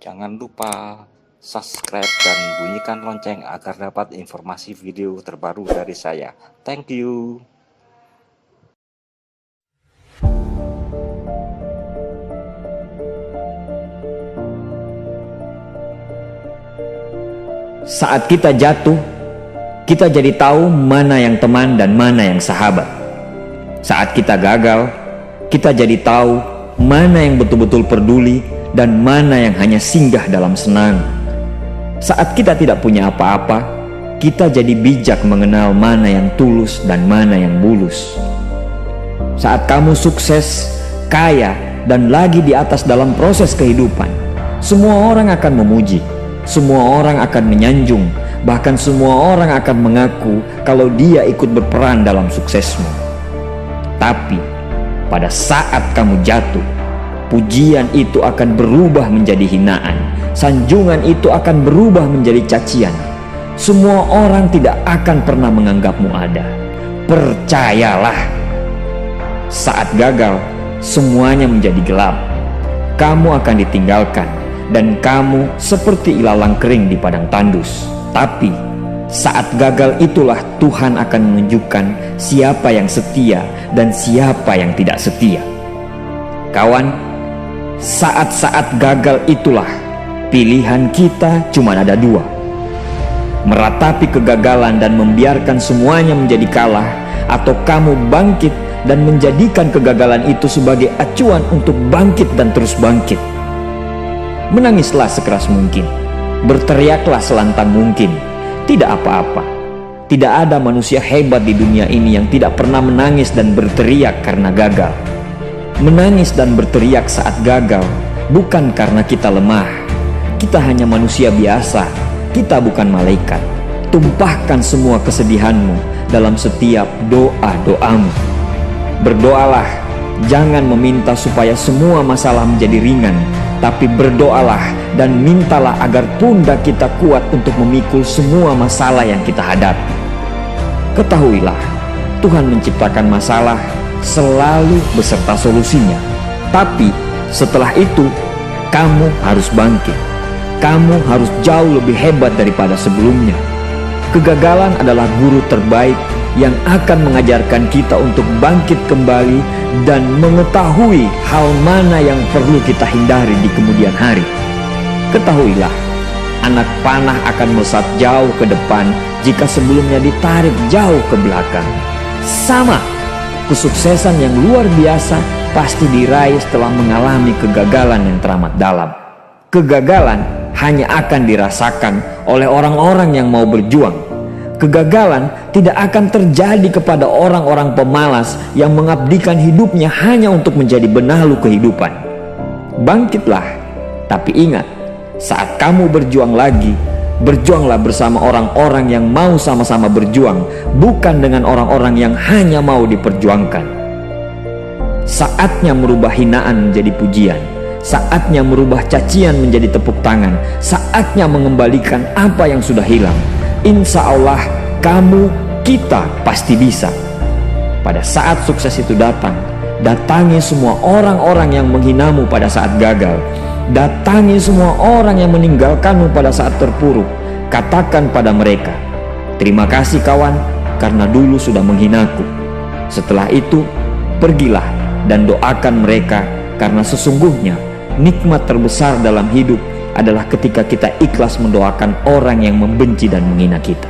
Jangan lupa subscribe dan bunyikan lonceng agar dapat informasi video terbaru dari saya. Thank you. Saat kita jatuh, kita jadi tahu mana yang teman dan mana yang sahabat. Saat kita gagal, kita jadi tahu mana yang betul-betul peduli dan mana yang hanya singgah dalam senang. Saat kita tidak punya apa-apa, kita jadi bijak mengenal mana yang tulus dan mana yang bulus. Saat kamu sukses, kaya, dan lagi di atas dalam proses kehidupan, semua orang akan memuji, semua orang akan menyanjung, bahkan semua orang akan mengaku kalau dia ikut berperan dalam suksesmu. Tapi pada saat kamu jatuh, pujian itu akan berubah menjadi hinaan, sanjungan itu akan berubah menjadi cacian. Semua orang tidak akan pernah menganggapmu ada. Percayalah, saat gagal, semuanya menjadi gelap. Kamu akan ditinggalkan dan kamu seperti ilalang kering di padang tandus. Tapi saat gagal itulah Tuhan akan menunjukkan siapa yang setia dan siapa yang tidak setia. Kawan, saat-saat gagal itulah pilihan kita cuma ada dua: meratapi kegagalan dan membiarkan semuanya menjadi kalah, atau kamu bangkit dan menjadikan kegagalan itu sebagai acuan untuk bangkit dan terus bangkit. Menangislah sekeras mungkin, berteriaklah selantang mungkin. Tidak apa-apa. Tidak ada manusia hebat di dunia ini yang tidak pernah menangis dan berteriak karena gagal. Menangis dan berteriak saat gagal bukan karena kita lemah. Kita hanya manusia biasa. Kita bukan malaikat. Tumpahkan semua kesedihanmu dalam setiap doa-doamu. Berdoalah, jangan meminta supaya semua masalah menjadi ringan, tapi berdoalah dan mintalah agar pundak kita kuat untuk memikul semua masalah yang kita hadapi. Ketahuilah, Tuhan menciptakan masalah selalu beserta solusinya. Tapi setelah itu, kamu harus bangkit. Kamu harus jauh lebih hebat daripada sebelumnya. Kegagalan adalah guru terbaik yang akan mengajarkan kita untuk bangkit kembali dan mengetahui hal mana yang perlu kita hindari di kemudian hari. Ketahuilah, anak panah akan melesat jauh ke depan jika sebelumnya ditarik jauh ke belakang. Sama, kesuksesan yang luar biasa pasti diraih setelah mengalami kegagalan yang teramat dalam. Kegagalan hanya akan dirasakan oleh orang-orang yang mau berjuang. Kegagalan tidak akan terjadi kepada orang-orang pemalas yang mengabdikan hidupnya hanya untuk menjadi benalu kehidupan. Bangkitlah, tapi ingat, saat kamu berjuang lagi, berjuanglah bersama orang-orang yang mau sama-sama berjuang, bukan dengan orang-orang yang hanya mau diperjuangkan. Saatnya merubah hinaan menjadi pujian. Saatnya merubah cacian menjadi tepuk tangan. Saatnya mengembalikan apa yang sudah hilang. Insya Allah kamu, kita pasti bisa. Pada saat sukses itu datang, datangi semua orang-orang yang menghinamu pada saat gagal. Datangi semua orang yang meninggalkanmu pada saat terpuruk. Katakan pada mereka, terima kasih kawan, karena dulu sudah menghinaku. Setelah itu, pergilah dan doakan mereka, karena sesungguhnya nikmat terbesar dalam hidup adalah ketika kita ikhlas mendoakan orang yang membenci dan menghina kita.